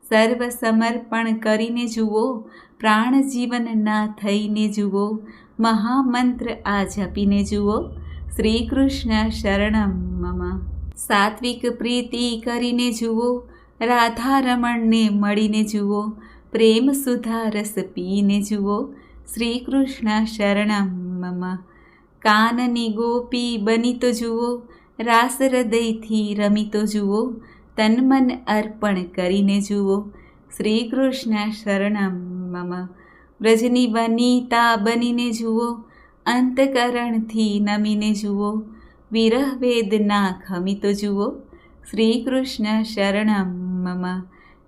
સર્વ સમર્પણ કરીને જુઓ, પ્રાણ જીવનના થઈને જુઓ, મહામંત્ર આ જપીને જુઓ, શ્રી કૃષ્ણ શરણમ મમ. સાત્વિક પ્રીતિ કરીને જુઓ, રાધારમણને મળીને જુઓ, પ્રેમ સુધા રસ પીને જુઓ, શ્રી કૃષ્ણ શરણમ મમ. કાનની ગોપી બની તો જુઓ, રાસ હૃદયથી રમી તો જુઓ, તનમન અર્પણ કરીને જુઓ, શ્રી કૃષ્ણ શરણમ મમ. વ્રજની વનિતા બનીને જુઓ, અંતકરણથી નમીને જુઓ, વિરહ વેદના ખમી તો જુઓ, શ્રી કૃષ્ણ શરણમ મમ.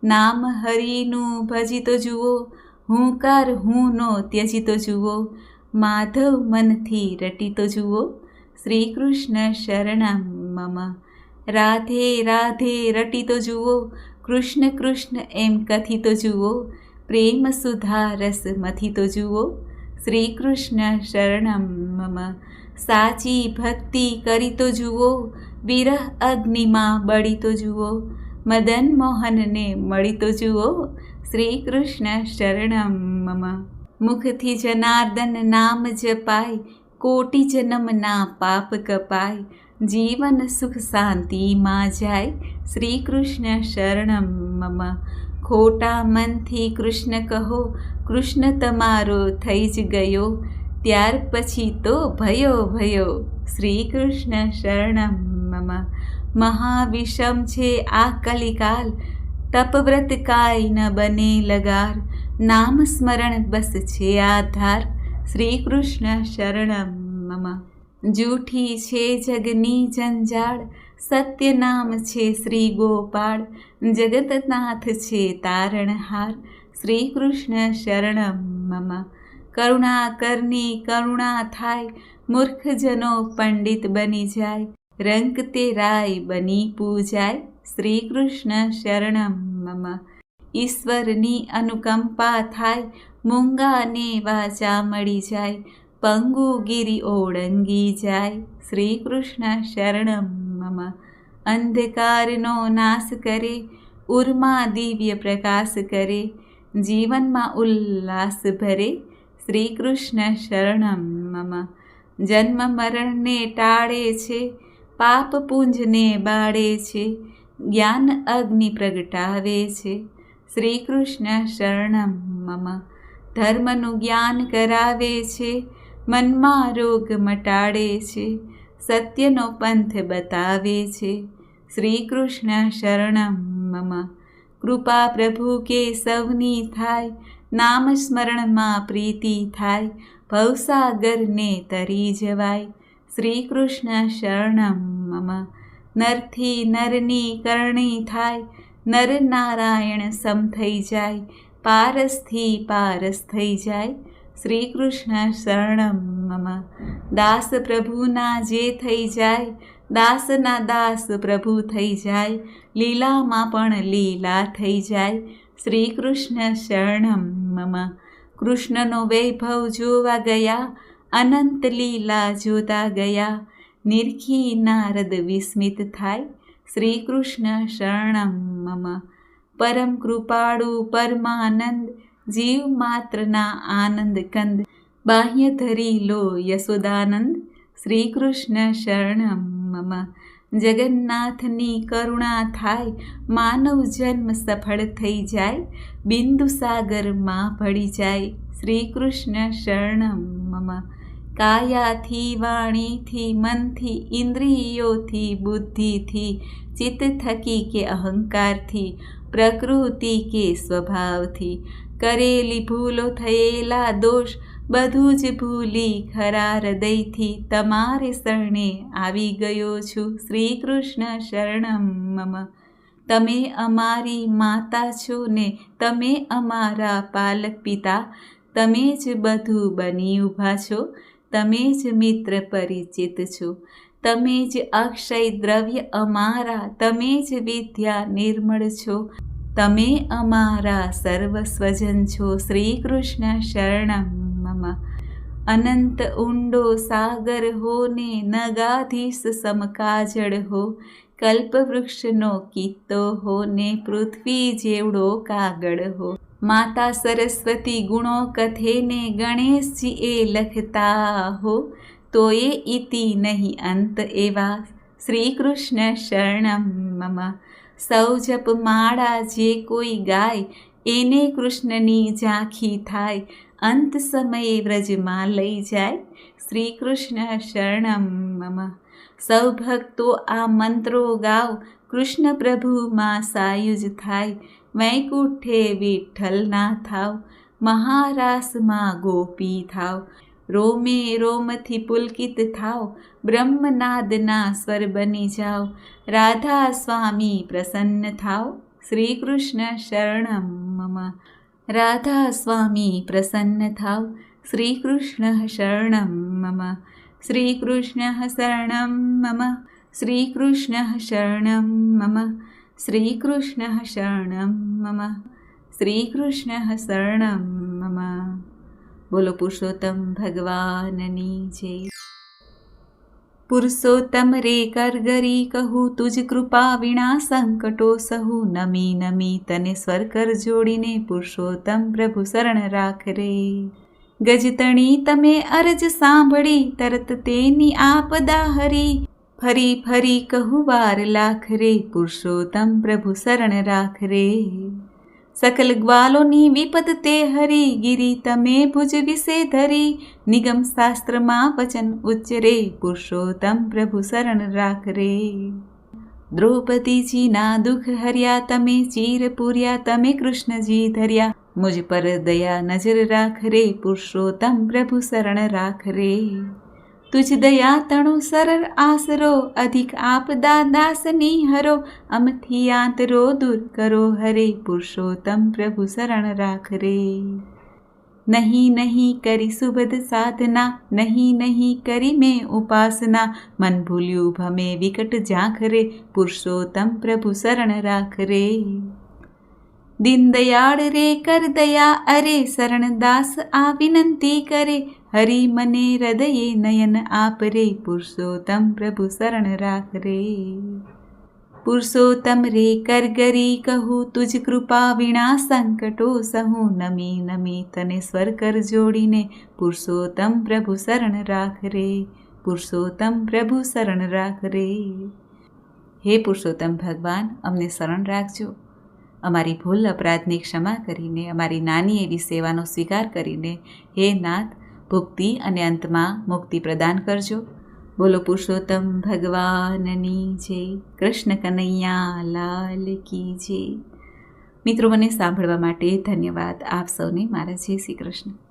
નામ હરિનું ભજી તો જુઓ, હુંકાર હુંનો ત્યજી તો જુઓ, માધવ મનથી રટી તો જુઓ, શ્રી કૃષ્ણ શરણમ મમ. રાધે રાધે રટી તો જુઓ, કૃષ્ણ કૃષ્ણ એમ કથી તો જુઓ, પ્રેમ સુધા રસ મથી તો જુઓ, શ્રી કૃષ્ણ શરણમ મમ. સાચી ભક્તિ કરી તો જુઓ, વિરહ અગ્નિમાં બળી તો જુઓ, મદન મોહનને મળી તો જુઓ, શ્રી કૃષ્ણ શરણમ મમ. મુખથી જનાર્દન નામ જપાય, કોટી જન્મના પાપ કપાય, જીવન સુખ શાંતિમાં જાય, શ્રી કૃષ્ણ શરણમ મમ. ખોટા મનથી કૃષ્ણ કહો, કૃષ્ણ તમારો થઈ જ ગયો, ત્યાર પછી તો ભયો ભયો, શ્રી કૃષ્ણ શરણમ મમ. મહાવિષમ છે આ કલિકાલ, તપવ્રત કાય ન બને લગાર, નામ સ્મરણ બસ છે આધાર, શ્રી કૃષ્ણ શરણમ મમ. જૂઠી છે જગની જંજાળ, સત્ય નામ છે શ્રી ગોપાળ, જગતનાથ છે તારણહાર, શ્રી કૃષ્ણ શરણમ મમ. કરુણા કરની કરુણા થાય, મૂર્ખજનો પંડિત બની જાય, રંગ તે રાય બની પૂજાય, શ્રી કૃષ્ણ શરણમ મમ. ઈશ્વરની અનુકંપા થાય, મૂંગાને વાચા મળી જાય, પંગુ ગિરી ઓળંગી જાય, શ્રી કૃષ્ણ શરણમ મમ. અંધકારનો નાશ કરે, ઉર્મા દિવ્ય પ્રકાશ કરે, જીવનમાં ઉલ્લાસ ભરે, શ્રી કૃષ્ણ શરણમ મમ. જન્મ મરણને ટાળે છે, પાપ પુંજને બાળે છે, જ્ઞાન અગ્નિ પ્રગટાવે છે, શ્રી કૃષ્ણ શરણમ મમ. ધર્મનું જ્ઞાન કરાવે છે, મનમાં રોગ મટાડે છે, સત્યનો પંથ બતાવે છે, શ્રી કૃષ્ણ શરણમ મમ. કૃપા પ્રભુ કેશવની થાય, નામ સ્મરણમાં પ્રીતિ થાય, ભવસાગરને તરી જવાય. શ્રી કૃષ્ણ શરણમ મમ. નરથી નરની કરણી થાય, નર નારાયણ સમ થઈ જાય, પારસથી પારસ થઈ જાય. શ્રી કૃષ્ણ શરણમ મમ. દાસ પ્રભુના જે થઈ જાય, દાસના દાસ પ્રભુ થઈ જાય, લીલામાં પણ લીલા થઈ જાય. શ્રી કૃષ્ણ શરણમ મમ. કૃષ્ણનો વૈભવ જોવા ગયા, અનંત લીલા જોતા ગયા, નિરખી નારદ વિસ્મિત થાય. શ્રી કૃષ્ણ શરણમ મમ. પરમ કૃપાળુ પરમાનંદ, જીવ માત્રના આનંદ કંદ, બાહ્ય ધરી લો યશોદાનંદ. શ્રી કૃષ્ણ શરણમ મમ. જગન્નાથની કરુણા થાય, માનવ જન્મ સફળ થઈ જાય, બિંદુ સાગરમાં ભળી જાય. શ્રી કૃષ્ણ શરણમ મમ. કાયાથી વાણીથી મનથી ઇન્દ્રિયોથી બુદ્ધિથી, ચિત્ત થકી કે અહંકારથી, પ્રકૃતિ કે સ્વભાવથી, કરેલી ભૂલો થયેલા દોષ, બધું જ ભૂલી ખરા હૃદયથી, તમારે શરણે આવી ગયો છું. શ્રી કૃષ્ણ શરણમ મમ. તમે અમારી માતા છો ને તમે અમારા પાલક પિતા, તમે જ બધું બની ઊભા છો, તમે જ મિત્ર પરિચિત છો, તમે જ અક્ષય દ્રવ્ય અમારા, તમે જ વિદ્યા નિર્મળ છો, તમે અમારા સર્વ સ્વજન છો. શ્રી કૃષ્ણ શરણમ મમ. અનંત ઊંડો સાગર હો ને નગાધીશ સમકાજળ હો, કલ્પવૃક્ષનો કિત્તો હો ને પૃથ્વી જેવડો કાગળ હો, માતા સરસ્વતી ગુણો કથે ને ગણેશજી એ લખતા હો, તો એ ઇતિ નહીં અંત એવા. શ્રી કૃષ્ણ શરણમ મમ. સૌ જપ માળા જે કોઈ ગાય, એને કૃષ્ણની ઝાંખી થાય, અંત સમયે વ્રજમાં લઈ જાય. શ્રી કૃષ્ણ શરણમ મમ. સૌ ભક્તો આ મંત્રો ગાવ, કૃષ્ણ પ્રભુમાં સાયુજ થાય, વૈકુંઠે વિઠ્ઠલના થાવ, મહારાસમાં ગોપી થાવ, રોમે રોમથી પુલકિત થાવ, બ્રહ્મનાદના સ્વર બની જાઓ, રાધા સ્વામી પ્રસન્ન થાવ. શ્રી કૃષ્ણ શરણમ મમ. રાધા સ્વામી પ્રસન્ન થાવ. શ્રી કૃષ્ણ શરણમ મમ. શ્રી કૃષ્ણ શરણમ મમ. શ્રી કૃષ્ણ શરણમ મમ. શ્રી કૃષ્ણ શરણમ મમ. શ્રી કૃષ્ણ શરણમ મમ. બોલો પુરુષોત્તમ ભગવાનની જય. પુરુષોત્તમ રે કરગરી કહું, તુજ કૃપા વિના સંકટો સહુ, નમી નમી તને સ્વર કર જોડીને, પુરુષોત્તમ પ્રભુ શરણ રાખ રે. ગજતણી તમે અરજ સાંભળી, તરત તેની આપદા હરી, ફરી ફરી કહું વાર લાખ રે, પુરુષોત્તમ પ્રભુ શરણ રાખ રે. સકલ ગ્વાલોની વિપદ તે હરી, ગિરી તમે ભુજ વિશે ધરી, નિગમ શાસ્ત્રમાં વચન ઉચ્ચરે, પુરુષોત્તમ પ્રભુ શરણ રાખ રે. દ્રૌપદીજીના દુઃખ હર્યા તમે, ચીર પૂર્યા તમે કૃષ્ણજી ધર્યા, મુજ પર દયા નજર રાખ રે, પુરુષોત્તમ પ્રભુ શરણ રાખ રે. તુજ દયા તણો સરળ આસરો, અધિક આપદા દાસની હરો, અમથી આંતરો દૂર કરો હરે, પુરુષોત્તમ પ્રભુ શરણ રાખ રે. નહીં નહીં કરી સુબદ સાધના, નહીં નહીં કરી મેં ઉપાસના, મન ભૂલ્યું ભમે વિકટ ઝાંખ રે, પુરુષોત્તમ પ્રભુ શરણ રાખ રે. દીન દયાળ રે કર દયા અરે, શરણદાસ આ વિનંતી કરે, હરિ મને હૃદયે નયન આપ રે, પુરુષોત્તમ પ્રભુ શરણ રાખ રે. પુરુષોત્તમ રે કરગરી કહું, તુજ કૃપા વિના સંકટો સહુ, નમી નમી તને સ્વર કર જોડીને, પુરુષોત્તમ પ્રભુ શરણ રાખ રે, પુરુષોત્તમ પ્રભુ શરણ રાખ રે. હે પુરુષોત્તમ ભગવાન, અમને શરણ રાખજો. અમારી ભૂલ અપરાધની ક્ષમા કરીને, અમારી નાની એવી સેવાનો સ્વીકાર કરીને, હે નાથ ભુક્તિ અને અંતમાં મુક્તિ પ્રદાન કરજો. બોલો પુરુષોત્તમ ભગવાનની જય. કૃષ્ણ કનૈયા લાલ કી જય. મિત્રો, મને સાંભળવા માટે ધન્યવાદ. આપ સૌને મારા જય શ્રી કૃષ્ણ.